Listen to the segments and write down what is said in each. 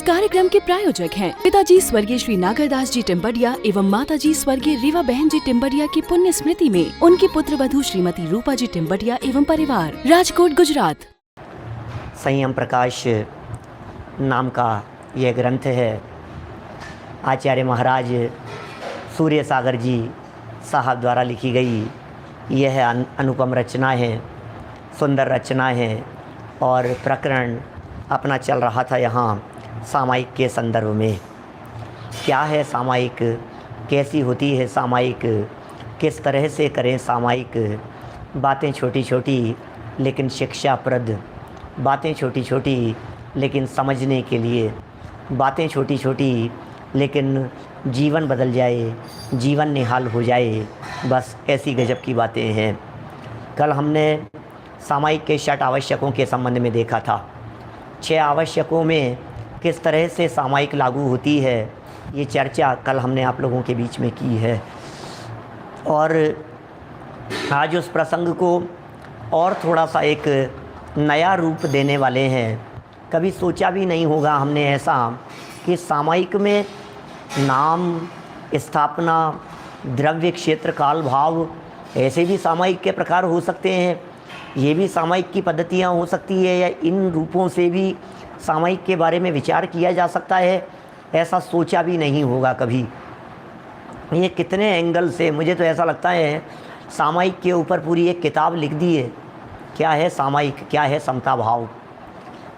कार्यक्रम के प्रायोजक हैं पिताजी स्वर्गीय श्री नागरदास जी टिम्बडिया एवं माताजी स्वर्गीय रीवा बहन जी टिम्बडिया की पुण्य स्मृति में उनकी पुत्र वधू श्रीमती रूपा जी टिम्बडिया एवं परिवार, राजकोट, गुजरात। संयम प्रकाश नाम का यह ग्रंथ है। आचार्य महाराज सूर्य सागर जी साहब द्वारा लिखी गई यह अनुपम रचना है, सुंदर रचना है। और प्रकरण अपना चल रहा था यहाँ सामायिक के संदर्भ में। क्या है सामायिक, कैसी होती है सामायिक, किस तरह से करें सामायिक। बातें छोटी छोटी लेकिन शिक्षाप्रद, बातें छोटी छोटी लेकिन समझने के लिए, बातें छोटी छोटी लेकिन जीवन बदल जाए, जीवन निहाल हो जाए, बस ऐसी गजब की बातें हैं। कल हमने सामायिक के 6 आवश्यकों के संबंध में देखा था। 6 आवश्यकों में किस तरह से सामायिक लागू होती है, ये चर्चा कल हमने आप लोगों के बीच में की है। और आज उस प्रसंग को और थोड़ा सा एक नया रूप देने वाले हैं। कभी सोचा भी नहीं होगा हमने ऐसा कि सामायिक में नाम, स्थापना, द्रव्य, क्षेत्र, काल, भाव, ऐसे भी सामायिक के प्रकार हो सकते हैं। ये भी सामायिक की पद्धतियाँ हो सकती है, या इन रूपों से भी सामायिक के बारे में विचार किया जा सकता है। ऐसा सोचा भी नहीं होगा कभी। ये कितने एंगल से, मुझे तो ऐसा लगता है सामायिक के ऊपर पूरी एक किताब लिख दी है। क्या है सामायिक, क्या है समता भाव,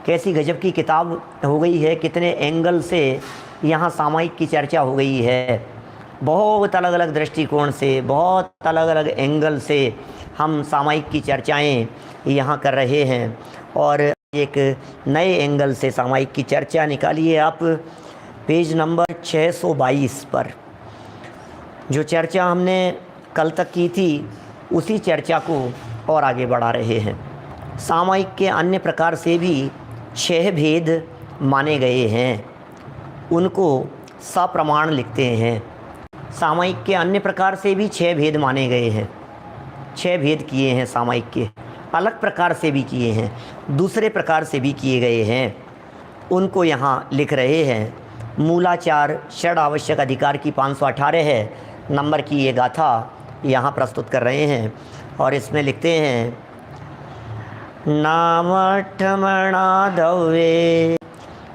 कैसी गजब की किताब हो गई है। कितने एंगल से यहाँ सामायिक की चर्चा हो गई है। बहुत अलग अलग दृष्टिकोण से, बहुत अलग अलग एंगल से हम सामायिक की चर्चाएं यहाँ कर रहे हैं। और एक नए एंगल से सामायिक की चर्चा निकालिए आप पेज नंबर 622 पर। जो चर्चा हमने कल तक की थी उसी चर्चा को और आगे बढ़ा रहे हैं। सामायिक के अन्य प्रकार से भी 6 भेद माने गए हैं, उनको सप्रमाण लिखते हैं। सामायिक के अन्य प्रकार से भी 6 भेद माने गए हैं। 6 भेद किए हैं सामायिक के, अलग प्रकार से भी किए हैं, दूसरे प्रकार से भी किए गए हैं। उनको यहाँ लिख रहे हैं। मूलाचार षड आवश्यक अधिकार की 518 है नंबर की ये गाथा यहाँ प्रस्तुत कर रहे हैं। और इसमें लिखते हैं, नामठमणादवे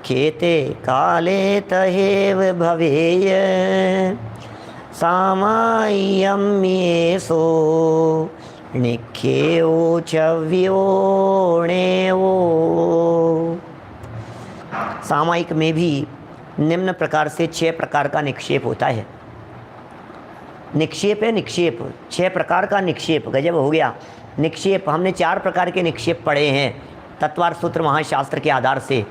खेते काले तहेव भवेय सामाय्यम येसो निख्यो चव्योणेवो। सामायिक में भी निम्न प्रकार से 6 प्रकार का निक्षेप होता है। निक्षेप है, निक्षेप 6 प्रकार का निक्षेप, गजब हो गया। निक्षेप हमने 4 प्रकार के निक्षेप पढ़े हैं तत्वार्थ सूत्र महाशास्त्र के आधार से।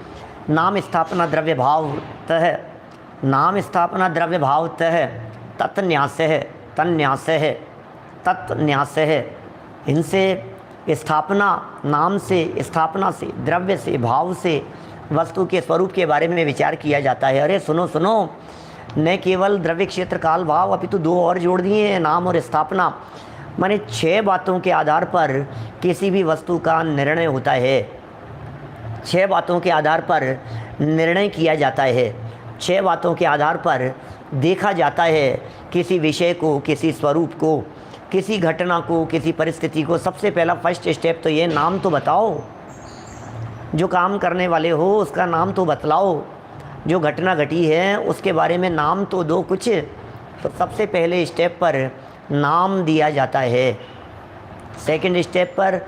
नाम स्थापना द्रव्य भावतः, नाम स्थापना द्रव्य भावतः, तत्न्यास है, तन्यास है, तत्न्यास है। इनसे स्थापना, नाम से, स्थापना से, द्रव्य से, भाव से वस्तु के स्वरूप के बारे में विचार किया जाता है। अरे सुनो सुनो, न केवल द्रव्य, क्षेत्र, काल, भाव, अपितु 2 और जोड़ दिए हैं, नाम और स्थापना। माने 6 बातों के आधार पर किसी भी वस्तु का निर्णय होता है। 6 बातों के आधार पर निर्णय किया जाता है। 6 बातों के आधार पर देखा जाता है किसी विषय को, किसी स्वरूप को, किसी घटना को, किसी परिस्थिति को। सबसे पहला फर्स्ट स्टेप तो ये, नाम तो बताओ। जो काम करने वाले हो उसका नाम तो बतलाओ। जो घटना घटी है उसके बारे में नाम तो दो कुछ। तो सबसे पहले स्टेप पर नाम दिया जाता है। सेकंड स्टेप पर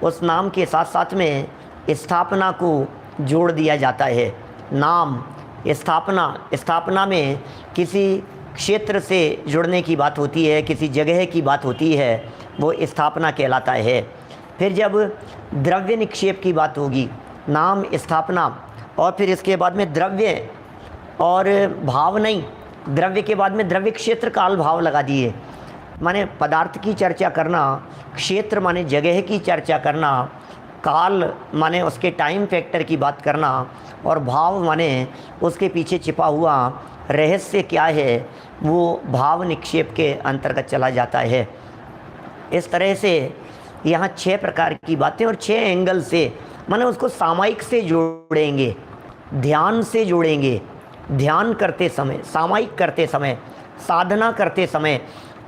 उस नाम के साथ साथ में स्थापना को जोड़ दिया जाता है। नाम, स्थापना, स्थापना में किसी क्षेत्र से जुड़ने की बात होती है, किसी जगह की बात होती है, वो स्थापना कहलाता है। फिर जब द्रव्य निक्षेप की बात होगी, नाम, स्थापना, और फिर इसके बाद में द्रव्य और भाव नहीं, द्रव्य के बाद में द्रव्य, क्षेत्र, काल, भाव लगा दिए। माने पदार्थ की चर्चा करना, क्षेत्र माने जगह की चर्चा करना, काल माने उसके टाइम फैक्टर की बात करना, और भाव माने उसके पीछे छिपा हुआ रहस्य क्या है, वो भाव निक्षेप के अंतर्गत चला जाता है। इस तरह से यहाँ 6 प्रकार की बातें और 6 एंगल से, माने उसको सामायिक से जोड़ेंगे। ध्यान से जोड़ेंगे। ध्यान करते समय, सामायिक करते समय, साधना करते समय,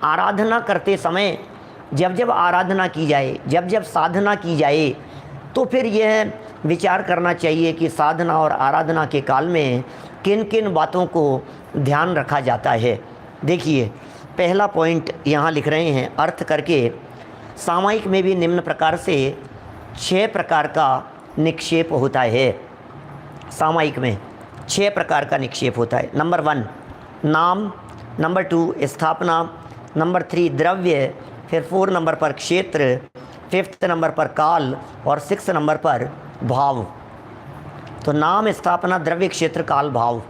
आराधना करते समय, जब जब आराधना की जाए, जब जब साधना की जाए, तो फिर यह विचार करना चाहिए कि साधना और आराधना के काल में किन किन बातों को ध्यान रखा जाता है। देखिए, पहला पॉइंट यहाँ लिख रहे हैं अर्थ करके, सामायिक में भी निम्न प्रकार से 6 प्रकार का निक्षेप होता है। सामायिक में 6 प्रकार का निक्षेप होता है। नंबर 1 नाम, नंबर 2 स्थापना, नंबर 3 द्रव्य, फिर 4 नंबर पर क्षेत्र, 5th नंबर पर काल और 6th नंबर पर भाव। तो नाम, स्थापना, द्रव्य, क्षेत्र, काल, भाव।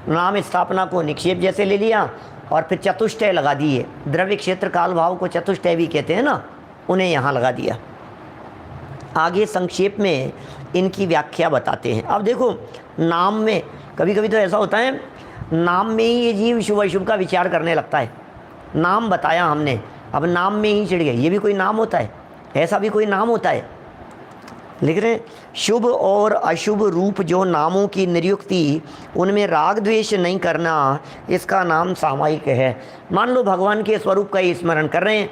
नाम स्थापना को निक्षेप जैसे ले लिया और फिर चतुष्टय लगा दिए। द्रव्य, क्षेत्र, काल, भाव को चतुष्टय भी कहते हैं ना, उन्हें यहाँ लगा दिया। आगे संक्षेप में इनकी व्याख्या बताते हैं। अब देखो, नाम में कभी कभी तो ऐसा होता है, नाम में ही ये जीव शुभ अशुभ का विचार करने लगता है। नाम बताया हमने, अब नाम में ही चिढ़ गए, ये भी कोई नाम होता है? ऐसा भी कोई नाम होता है? लिख रहे हैं, शुभ और अशुभ रूप जो नामों की निरुक्ति, उनमें राग द्वेष नहीं करना, इसका नाम सामायिक है। मान लो भगवान के स्वरूप का ही स्मरण कर रहे हैं,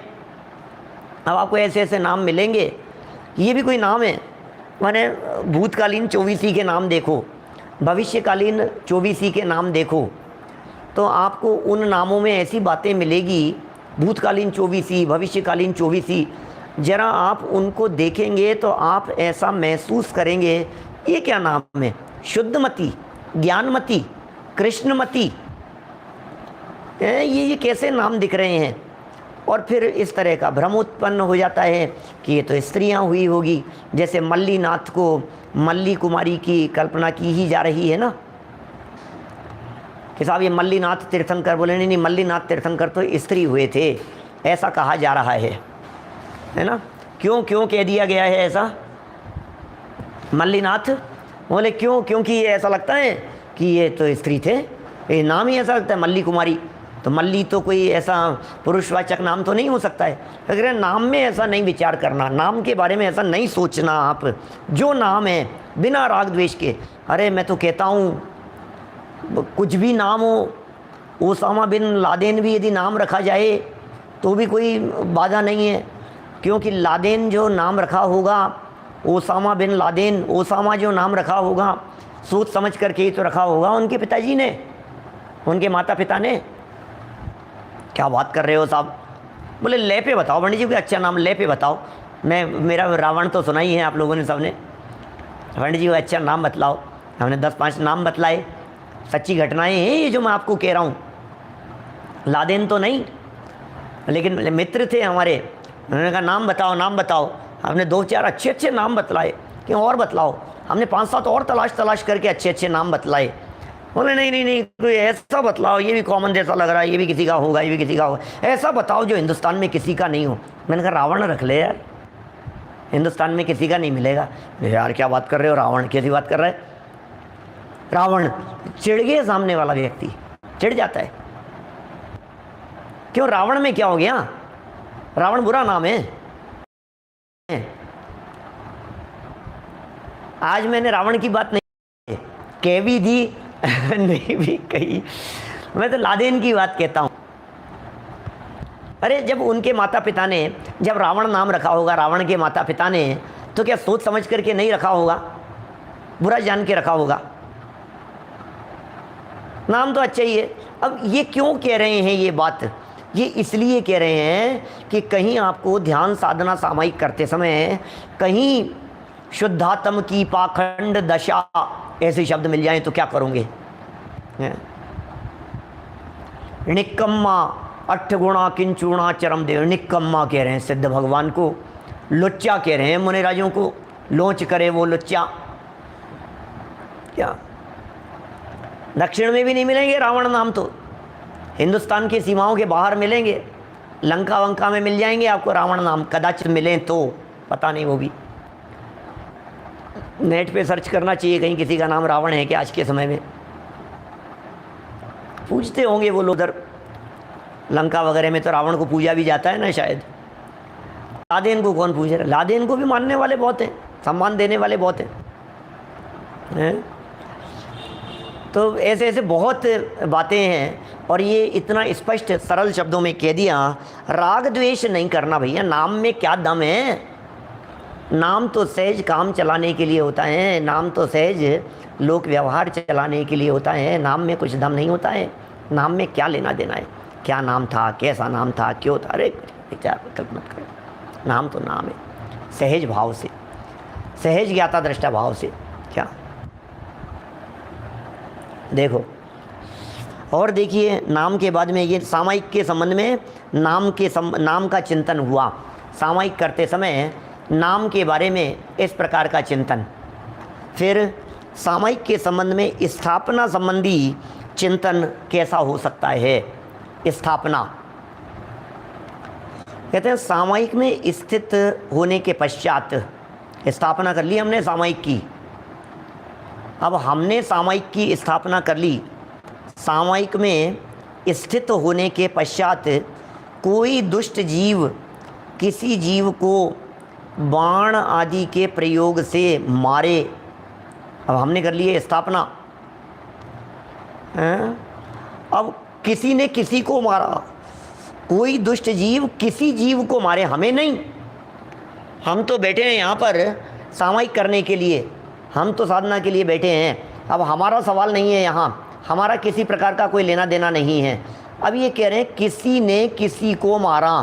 अब आपको ऐसे ऐसे नाम मिलेंगे, ये भी कोई नाम है। माने भूतकालीन 24 के नाम देखो, भविष्यकालीन 24 के नाम देखो, तो आपको उन नामों में ऐसी बातें मिलेगी, भूतकालीन 24, भविष्यकालीन 24, जरा आप उनको देखेंगे तो आप ऐसा महसूस करेंगे, ये क्या नाम है? शुद्धमती, ज्ञानमती, कृष्णमती, ये कैसे नाम दिख रहे हैं? और फिर इस तरह का भ्रम उत्पन्न हो जाता है कि ये तो स्त्रियां हुई होगी। जैसे मल्लीनाथ को मल्ली कुमारी की कल्पना की ही जा रही है ना, कि साहब ये मल्लीनाथ तीर्थंकर, बोले नहीं नहीं, मल्लीनाथ तीर्थंकर तो स्त्री हुए थे, ऐसा कहा जा रहा है ना। क्यों क्यों कह दिया गया है ऐसा? मल्लीनाथ, बोले क्यों? क्योंकि ये ऐसा लगता है कि ये तो स्त्री थे, ये नाम ही ऐसा लगता है मल्ली कुमारी। तो मल्ली तो कोई ऐसा पुरुषवाचक नाम तो नहीं हो सकता है। अगर नाम में ऐसा नहीं विचार करना, नाम के बारे में ऐसा नहीं सोचना आप। जो नाम है बिना राग द्वेष के, अरे मैं तो कहता हूँ कुछ भी नाम हो, ओसामा बिन लादेन भी यदि नाम रखा जाए तो भी कोई बाधा नहीं है, क्योंकि लादेन जो नाम रखा होगा, ओसामा बिन लादेन, ओसामा जो नाम रखा होगा, सोच समझ करके ही तो रखा होगा उनके पिताजी ने, उनके माता पिता ने। क्या बात कर रहे हो साहब? बोले ले पे बताओ पंडित जी, कोई अच्छा नाम ले पे बताओ। मेरा रावण तो सुना ही है आप लोगों ने सबने। पंडित जी कोई अच्छा नाम बतलाओ। हमने 10-5 नाम बतलाए, सच्ची घटनाएं हैं ये जो मैं आपको कह रहा हूँ। लादेन तो नहीं, लेकिन मित्र थे हमारे, उन्होंने कहा नाम बताओ नाम बताओ। हमने 2-4 अच्छे अच्छे नाम बतलाए कि और बतलाओ। हमने 5-7 और तलाश करके अच्छे अच्छे नाम बतलाए। बोले नहीं नहीं नहीं, कोई ऐसा बतलाओ, ये भी कॉमन जैसा लग रहा है, ये भी किसी का होगा, ये भी किसी का होगा, ऐसा बताओ जो हिंदुस्तान में किसी का नहीं हो। मैंने कहा रावण रख ले यार, हिंदुस्तान में किसी का नहीं मिलेगा। यार क्या बात कर रहे हो, रावण कैसी बात कर रहे हैं? रावण चिढ़ गए, सामने वाला व्यक्ति चिढ़ जाता है। क्यों? रावण में क्या हो गया? रावण बुरा नाम है। आज मैंने रावण की बात नहीं कह भी दी नहीं भी कही, मैं तो लादेन की बात कहता हूं। अरे जब उनके माता पिता ने, जब रावण नाम रखा होगा रावण के माता पिता ने, तो क्या सोच समझ करके नहीं रखा होगा? बुरा जान के रखा होगा? नाम तो अच्छा ही है। अब ये क्यों कह रहे हैं ये बात? ये इसलिए कह रहे हैं कि कहीं आपको ध्यान साधना सामायिक करते समय कहीं शुद्धात्म की पाखंड दशा ऐसे शब्द मिल जाएं तो क्या करोगे? निकम्मा अट्ठगुणा किंचुणा चरम देव, निकम्मा कह रहे हैं सिद्ध भगवान को, लुच्चा कह रहे हैं मुनिराजों को, लोच करे वो लुच्चा। क्या दक्षिण में भी नहीं मिलेंगे रावण नाम, तो हिंदुस्तान की सीमाओं के बाहर मिलेंगे, लंका वंका में मिल जाएंगे आपको रावण नाम, कदाचित मिलें तो, पता नहीं। वो भी नेट पे सर्च करना चाहिए कहीं किसी का नाम रावण है कि आज के समय में। पूजते होंगे वो लोग, उधर लंका वगैरह में तो रावण को पूजा भी जाता है ना शायद। लादेन को कौन पूज रहा है? लादेन को भी मानने वाले बहुत हैं, सम्मान देने वाले बहुत हैं, हैं? तो ऐसे ऐसे बहुत बातें हैं और ये इतना स्पष्ट सरल शब्दों में कह दिया। राग द्वेष नहीं करना भैया, नाम में क्या दम है। नाम तो सहज काम चलाने के लिए होता है, नाम तो सहज लोक व्यवहार चलाने के लिए होता है, नाम में कुछ दम नहीं होता है। नाम में क्या लेना देना है, क्या नाम था, कैसा नाम था, क्यों था, अरे विचार विकल्प मत करो। नाम तो नाम है, सहज भाव से, सहज ज्ञाता दृष्टा भाव से। क्या देखो, और देखिए नाम के बाद में ये सामायिक के संबंध में नाम का चिंतन हुआ। सामायिक करते समय नाम के बारे में इस प्रकार का चिंतन। फिर सामायिक के संबंध में स्थापना संबंधी चिंतन कैसा हो सकता है। स्थापना कहते हैं सामायिक में स्थित होने के पश्चात, स्थापना कर ली हमने सामायिक की, अब हमने सामायिक की स्थापना कर ली। सामायिक में स्थित होने के पश्चात कोई दुष्ट जीव किसी जीव को बाण आदि के प्रयोग से मारे, अब हमने कर लिए स्थापना। अब किसी ने किसी को मारा, कोई दुष्ट जीव किसी जीव को मारे, हमें नहीं। हम तो बैठे हैं यहाँ पर सामायिक करने के लिए, हम तो साधना के लिए बैठे हैं। अब हमारा सवाल नहीं है यहाँ, हमारा किसी प्रकार का कोई लेना देना नहीं है। अब ये कह रहे हैं किसी ने किसी को मारा,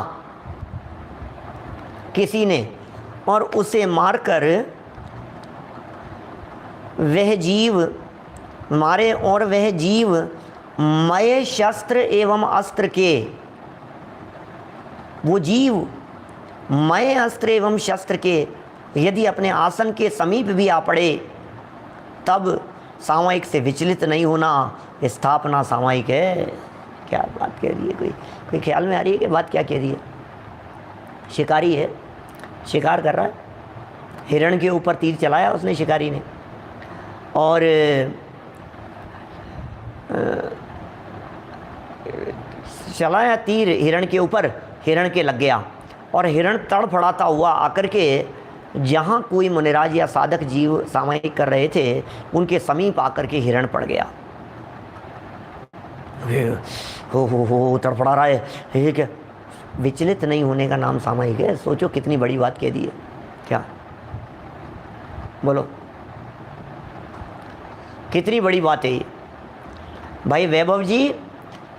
किसी ने, और उसे मारकर वह जीव मारे और वह जीव मय शस्त्र एवं अस्त्र के, वो जीव मय अस्त्र एवं शस्त्र के यदि अपने आसन के समीप भी आ पड़े तब सामायिक से विचलित नहीं होना, स्थापना सामायिक है। क्या बात कह रही है, कोई ख्याल में आ रही है कि बात क्या कह रही है। शिकारी है, शिकार कर रहा है, हिरण के ऊपर तीर चलाया उसने शिकारी ने, और चलाया तीर हिरण के ऊपर, हिरण के लग गया और हिरण तड़फड़ाता हुआ आकर के जहाँ कोई मुनिराज या साधक जीव सामायिक कर रहे थे उनके समीप आकर के हिरण पड़ गया। हो तड़फड़ा रहा है, ये क्या। विचलित नहीं होने का नाम सामायिक है। सोचो कितनी बड़ी बात कह दी है। क्या बोलो, कितनी बड़ी बात है ये भाई वैभव जी।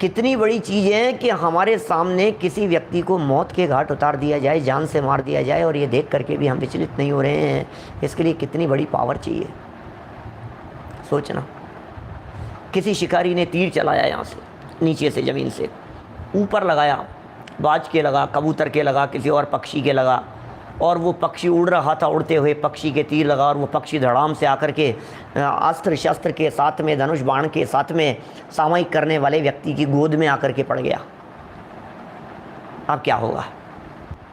कितनी बड़ी चीज़ है कि हमारे सामने किसी व्यक्ति को मौत के घाट उतार दिया जाए, जान से मार दिया जाए, और ये देख करके भी हम विचलित नहीं हो रहे हैं। इसके लिए कितनी बड़ी पावर चाहिए, सोचना। किसी शिकारी ने तीर चलाया, यहाँ से नीचे से ज़मीन से ऊपर लगाया, बाज के लगा, कबूतर के लगा, किसी और पक्षी के लगा, और वो पक्षी उड़ रहा था, उड़ते हुए पक्षी के तीर लगा और वो पक्षी धड़ाम से आकर के अस्त्र शस्त्र के साथ में, धनुष बाण के साथ में सामायिक करने वाले व्यक्ति की गोद में आकर के पड़ गया। अब क्या होगा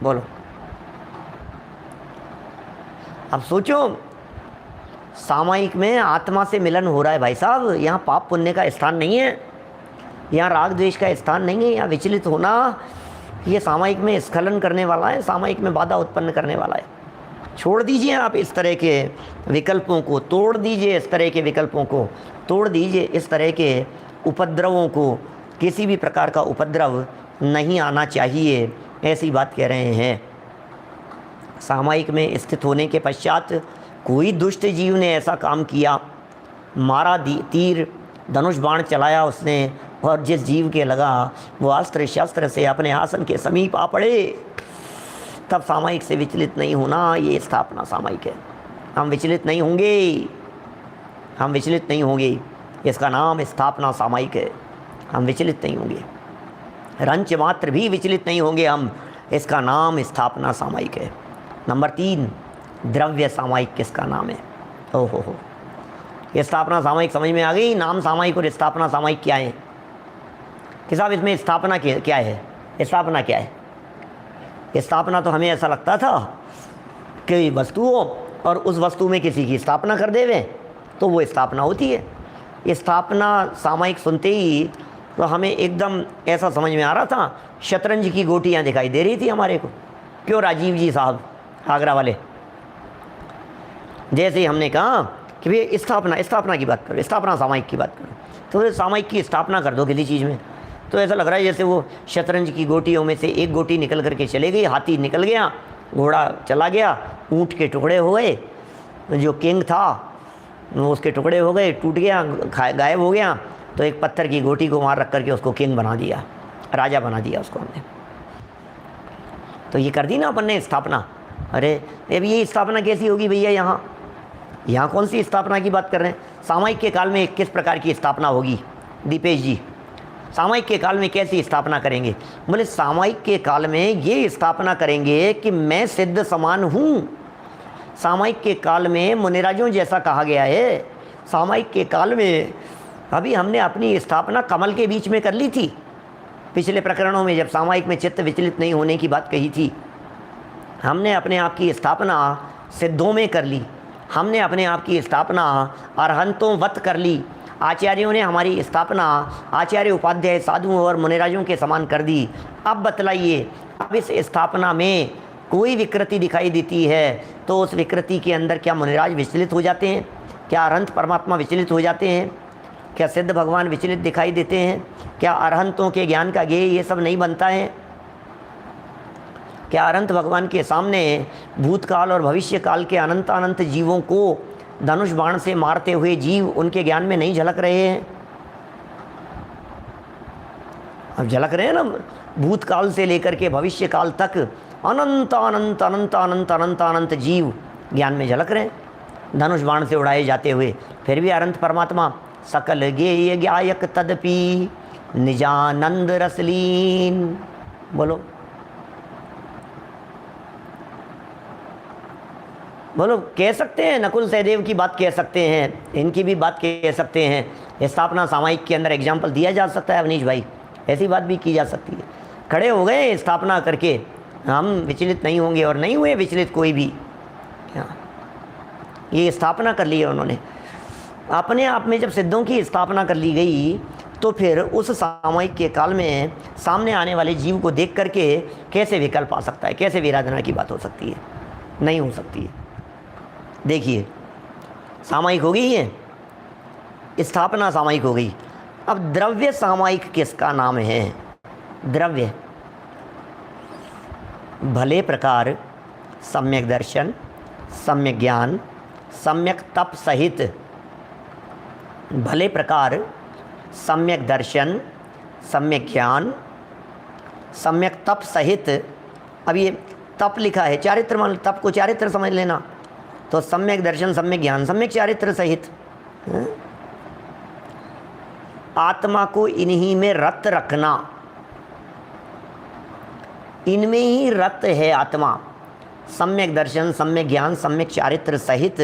बोलो। अब सोचो, सामायिक में आत्मा से मिलन हो रहा है भाई साहब। यहाँ पाप पुण्य का स्थान नहीं है, यहाँ राग द्वेष का स्थान नहीं है। यहाँ विचलित होना ये सामायिक में स्खलन करने वाला है, सामायिक में बाधा उत्पन्न करने वाला है। छोड़ दीजिए आप इस तरह के विकल्पों को, तोड़ दीजिए इस तरह के विकल्पों को, तोड़ दीजिए इस तरह के उपद्रवों को। किसी भी प्रकार का उपद्रव नहीं आना चाहिए, ऐसी बात कह रहे हैं। सामायिक में स्थित होने के पश्चात कोई दुष्ट जीव ने ऐसा काम किया, मारा तीर, धनुष बाण चलाया उसने, और जिस जीव के लगा वो अस्त्र शस्त्र से अपने आसन के समीप आ पड़े, तब सामायिक से विचलित नहीं होना, ये स्थापना सामायिक है। हम विचलित नहीं होंगे, हम विचलित नहीं होंगे। इसका नाम स्थापना सामायिक है। हम विचलित नहीं होंगे, रंच मात्र भी विचलित नहीं होंगे हम। इसका नाम स्थापना सामायिक है। नंबर 3, द्रव्य सामायिक किसका नाम है। ओहो, स्थापना सामायिक समझ में आ गई। नाम सामायिक और स्थापना सामायिक क्या है कि साहब इसमें स्थापना क्या है। स्थापना क्या है। स्थापना तो हमें ऐसा लगता था कि वस्तु हो और उस वस्तु में किसी की स्थापना कर देवे तो वो स्थापना होती है। स्थापना सामायिक सुनते ही तो हमें एकदम ऐसा समझ में आ रहा था, शतरंज की गोटियां दिखाई दे रही थी हमारे को। क्यों राजीव जी साहब आगरा वाले, जैसे ही हमने कहा कि भाई स्थापना की बात करो, स्थापना सामायिक की बात करो, तो फिर सामायिक की स्थापना कर दो किसी चीज़ में। तो ऐसा लग रहा है जैसे वो शतरंज की गोटियों में से एक गोटी निकल करके चले गई, हाथी निकल गया, घोड़ा चला गया, ऊँट के टुकड़े हो गए, जो किंग था वो उसके टुकड़े हो गए, टूट गया, गायब हो गया। तो एक पत्थर की गोटी को वहाँ रख करके उसको किंग बना दिया, राजा बना दिया उसको हमने। तो ये कर दी ना अपन ने स्थापना। अरे अब ये स्थापना कैसी होगी भैया? यहाँ कौन सी स्थापना की बात कर रहे हैं? सामायिक के काल में किस प्रकार की स्थापना होगी दीपेश जी? सामायिक के काल में कैसी स्थापना करेंगे? बोले सामायिक के काल में ये स्थापना करेंगे कि मैं सिद्ध समान हूँ। सामायिक के काल में मुनिराजों जैसा कहा गया है। सामायिक के काल में अभी हमने अपनी स्थापना कमल के बीच में कर ली थी पिछले प्रकरणों में, जब सामायिक में चित्त विचलित नहीं होने की बात कही थी। हमने अपने आप की स्थापना सिद्धों में कर ली, हमने अपने आप की स्थापना अरहंतों वत कर ली। आचार्यों ने हमारी स्थापना आचार्य उपाध्याय साधुओं और मुनिराजों के समान कर दी। अब बतलाइए, अब इस स्थापना में कोई विकृति दिखाई देती है तो उस विकृति के अंदर क्या मुनिराज विचलित हो जाते हैं? क्या अरहंत परमात्मा विचलित हो जाते हैं? क्या सिद्ध भगवान विचलित दिखाई देते हैं? क्या अरहंतों के ज्ञान का गेय ये सब नहीं बनता है? क्या अनंत भगवान के सामने भूतकाल और भविष्य काल के अनंत अनंत जीवों को धनुष बाण से मारते हुए जीव उनके ज्ञान में नहीं झलक रहे हैं? अब झलक रहे हैं ना। भूतकाल से लेकर के भविष्य काल तक अनंत अनंत अनंत अनंत अनंत अनंत जीव ज्ञान में झलक रहे हैं धनुष बाण से उड़ाए जाते हुए। फिर भी अनंत परमात्मा सकल गेय ज्ञायक तदपि निजानंद रसलीन। बोलो बोलो, कह सकते हैं नकुल सहदेव की बात कह सकते हैं, इनकी भी बात कह सकते हैं। स्थापना सामायिक के अंदर एग्जाम्पल दिया जा सकता है अवनीश भाई, ऐसी बात भी की जा सकती है। खड़े हो गए स्थापना करके, हम विचलित नहीं होंगे और नहीं हुए विचलित कोई भी। ये स्थापना कर ली है उन्होंने अपने आप में। जब सिद्धों की स्थापना कर ली गई तो फिर उस सामायिक के काल में सामने आने वाले जीव को देख करके कैसे विकल्प आ सकता है? कैसे विराधना की बात हो सकती है? नहीं हो सकती है। देखिए, सामायिक हो गई है, स्थापना सामायिक हो गई। अब द्रव्य सामायिक किसका नाम है? द्रव्य भले प्रकार सम्यक दर्शन, सम्यक ज्ञान, सम्यक तप सहित। भले प्रकार सम्यक दर्शन, सम्यक ज्ञान, सम्यक तप सहित। अब ये तप लिखा है, चारित्र मान, तप को चारित्र समझ लेना। तो सम्यक दर्शन, सम्यक ज्ञान, सम्यक चारित्र सहित आत्मा को इन्हीं में रत रखना। इनमें ही रत है आत्मा। सम्यक दर्शन, सम्यक ज्ञान, सम्यक चारित्र सहित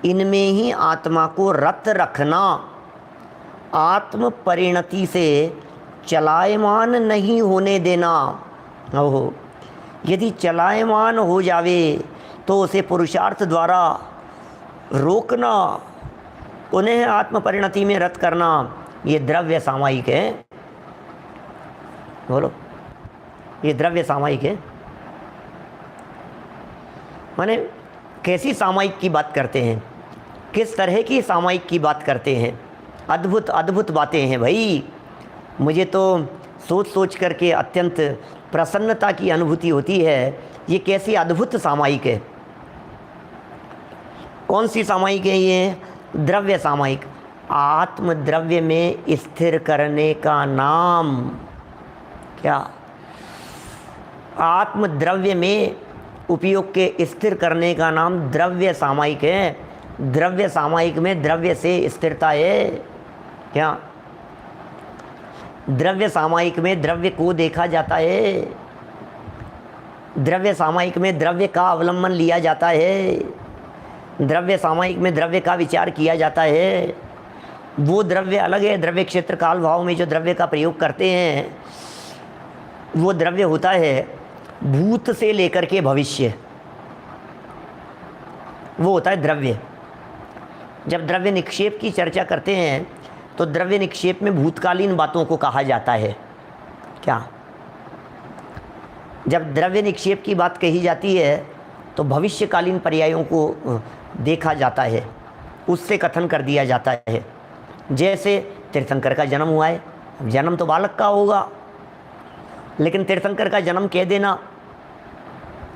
इनमें ही आत्मा को रत रखना। आत्म परिणति से चलायमान नहीं होने देना। ओहो, यदि चलायमान हो जावे तो उसे पुरुषार्थ द्वारा रोकना, उन्हें आत्म परिणति में रत करना, ये द्रव्य सामायिक है। बोलो, ये द्रव्य सामायिक है। माने कैसी सामायिक की बात करते हैं, किस तरह की सामायिक की बात करते हैं? अद्भुत अद्भुत बातें हैं भाई। मुझे तो सोच सोच करके अत्यंत प्रसन्नता की अनुभूति होती है। ये कैसी अद्भुत सामायिक है। कौन सी सामायिक है ये? द्रव्य सामायिक। आत्म द्रव्य में स्थिर करने का नाम क्या? आत्म द्रव्य में उपयोग के स्थिर करने का नाम द्रव्य सामायिक है। द्रव्य सामायिक में द्रव्य से स्थिरता है क्या? द्रव्य सामायिक में द्रव्य को देखा जाता है। द्रव्य सामायिक में द्रव्य का अवलंबन लिया जाता है। द्रव्य सामायिक में द्रव्य का विचार किया जाता है। वो द्रव्य अलग है। द्रव्य क्षेत्र काल भाव में जो द्रव्य का प्रयोग करते हैं वो द्रव्य होता है भूत से लेकर के भविष्य, वो होता है द्रव्य। जब द्रव्य निक्षेप की चर्चा करते हैं तो द्रव्य निक्षेप में भूतकालीन बातों को कहा जाता है क्या? जब द्रव्य निक्षेप की बात कही जाती है तो भविष्यकालीन पर्यायों को देखा जाता है। उससे कथन कर दिया जाता है। जैसे तीर्थंकर का जन्म हुआ है, जन्म तो बालक का होगा, लेकिन तीर्थंकर का जन्म कह देना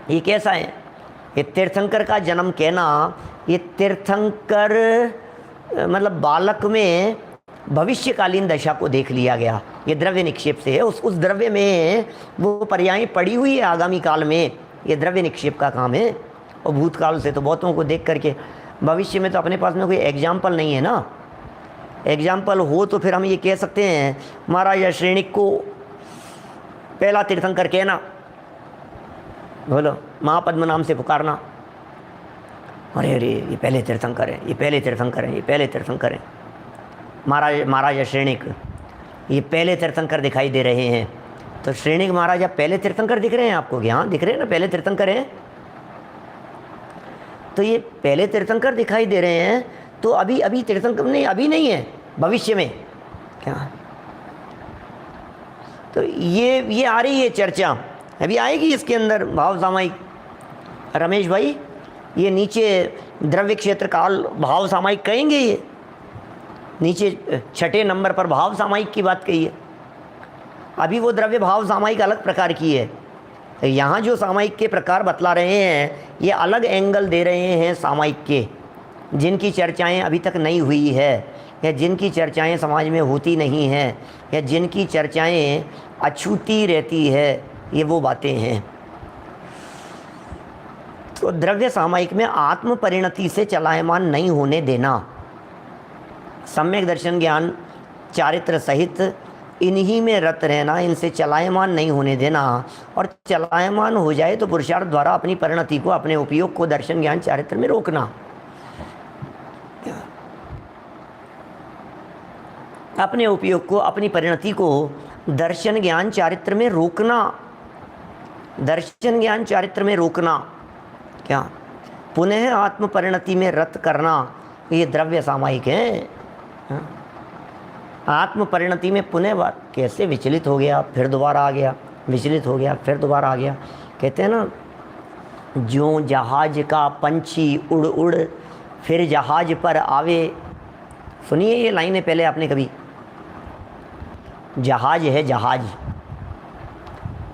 ये कैसा है? ये तीर्थंकर का जन्म कहना, ये तीर्थंकर मतलब बालक में भविष्यकालीन दशा को देख लिया गया। ये द्रव्य निक्षेप से है, उस द्रव्य में वो पर्याय पड़ी हुई है आगामी काल में, ये द्रव्य निक्षेप का काम है। और भूतकाल से तो बहुतों को देख करके, भविष्य में तो अपने पास में कोई एग्जाम्पल नहीं है ना। एग्जाम्पल हो तो फिर हम ये कह सकते हैं महाराज श्रेणिक को पहला तीर्थंकर कहना, बोलो महापद्म नाम से पुकारना, अरे अरे ये पहले तीर्थंकर है, ये पहले तीर्थंकर है, ये पहले तीर्थंकर है। महाराजा श्रेणिक ये पहले तीर्थंकर दिखाई दे रहे हैं। तो श्रेणिक महाराजा पहले तीर्थंकर दिख रहे हैं आपको? हाँ दिख रहे हैं ना, पहले तीर्थंकर हैं। तो ये पहले तीर्थंकर दिखाई दे रहे हैं, तो अभी तीर्थंकर नहीं, अभी नहीं है, भविष्य में क्या? तो ये आ रही है चर्चा, अभी आएगी इसके अंदर भाव सामायिक। रमेश भाई ये नीचे द्रव्य क्षेत्र काल भाव सामायिक कहेंगे, ये नीचे 6 नंबर पर भाव सामायिक की बात कही है। अभी वो द्रव्य भाव सामायिक अलग प्रकार की है, यहाँ जो सामायिक के प्रकार बतला रहे हैं ये अलग एंगल दे रहे हैं सामायिक के, जिनकी चर्चाएं अभी तक नहीं हुई है, या जिनकी चर्चाएं समाज में होती नहीं हैं, या जिनकी चर्चाएं अछूती रहती है, ये वो बातें हैं। तो द्रव्य सामायिक में आत्म परिणति से चलायमान नहीं होने देना, सम्यक दर्शन ज्ञान चारित्र सहित इन्हीं में रत रहना, इनसे चलायमान नहीं होने देना, और चलायमान हो जाए तो पुरुषार्थ द्वारा अपनी परिणति को, अपने उपयोग को दर्शन ज्ञान चारित्र में रोकना। अपने उपयोग को, अपनी परिणति को दर्शन ज्ञान चारित्र में रोकना, दर्शन ज्ञान चारित्र में रोकना क्या? पुनः आत्म परिणति में रत करना, ये द्रव्य सामायिक है। आत्म परिणति में पुनः बात कैसे विचलित हो गया, फिर दोबारा आ गया, विचलित हो गया, फिर दोबारा आ गया। कहते हैं ना, जो जहाज का पंछी उड़ उड़ फिर जहाज पर आवे। सुनिए ये लाइनें पहले आपने कभी। जहाज है, जहाज,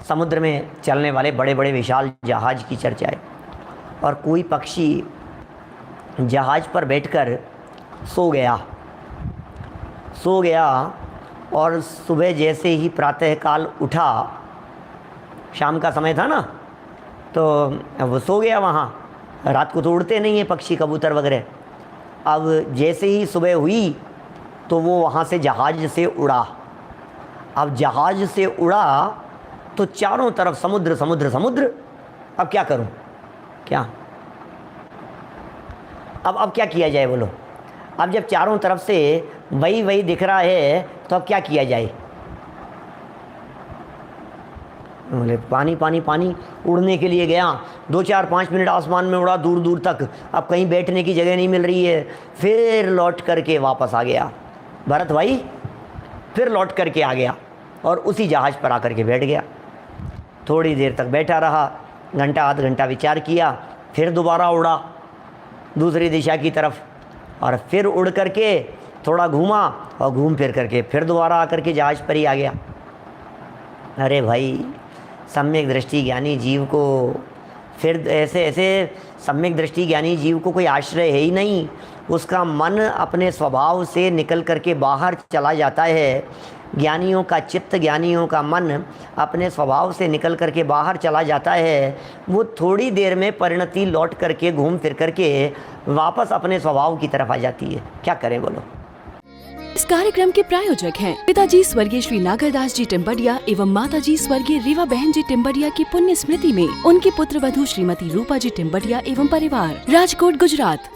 समुद्र में चलने वाले बड़े बड़े विशाल जहाज की चर्चा है। और कोई पक्षी जहाज पर बैठकर सो गया और सुबह जैसे ही प्रातःकाल उठा, शाम का समय था ना, तो वो सो गया वहाँ। रात को तो उड़ते नहीं हैं पक्षी, कबूतर वगैरह। अब जैसे ही सुबह हुई तो वो वहाँ से जहाज से उड़ा। अब जहाज से उड़ा तो चारों तरफ समुद्र समुद्र समुद्र। अब क्या करूं? क्या अब क्या किया जाए बोलो? अब जब चारों तरफ से वही दिख रहा है तो अब क्या किया जाए? बोले पानी पानी पानी। उड़ने के लिए गया, 2 4 5 मिनट आसमान में उड़ा दूर दूर तक। अब कहीं बैठने की जगह नहीं मिल रही है, फिर लौट करके वापस आ गया भरत भाई, फिर लौट करके आ गया और उसी जहाज़ पर आकर के बैठ गया। थोड़ी देर तक बैठा रहा, घंटा आध घंटा विचार किया, फिर दोबारा उड़ा दूसरी दिशा की तरफ, और फिर उड़ करके थोड़ा घूमा और घूम फिर करके फिर दोबारा आकर के जहाज़ पर ही आ गया। अरे भाई, सम्यक दृष्टि ज्ञानी जीव को फिर ऐसे सम्यक दृष्टि ज्ञानी जीव को कोई आश्रय है ही नहीं। उसका मन अपने स्वभाव से निकल करके बाहर चला जाता है। ज्ञानियों का चित्त, ज्ञानियों का मन अपने स्वभाव से निकल करके बाहर चला जाता है। वो थोड़ी देर में परिणति लौट करके घूम फिर करके वापस अपने स्वभाव की तरफ आ जाती है। क्या करें बोलो? इस कार्यक्रम के प्रायोजक हैं पिताजी स्वर्गीय श्री नागरदास जी टिम्बडिया एवं माताजी स्वर्गीय रीवा बहन जी टिम्बडिया की पुण्य स्मृति में उनकी पुत्र वधू श्रीमती रूपा जी टिम्बडिया एवं परिवार, राजकोट गुजरात।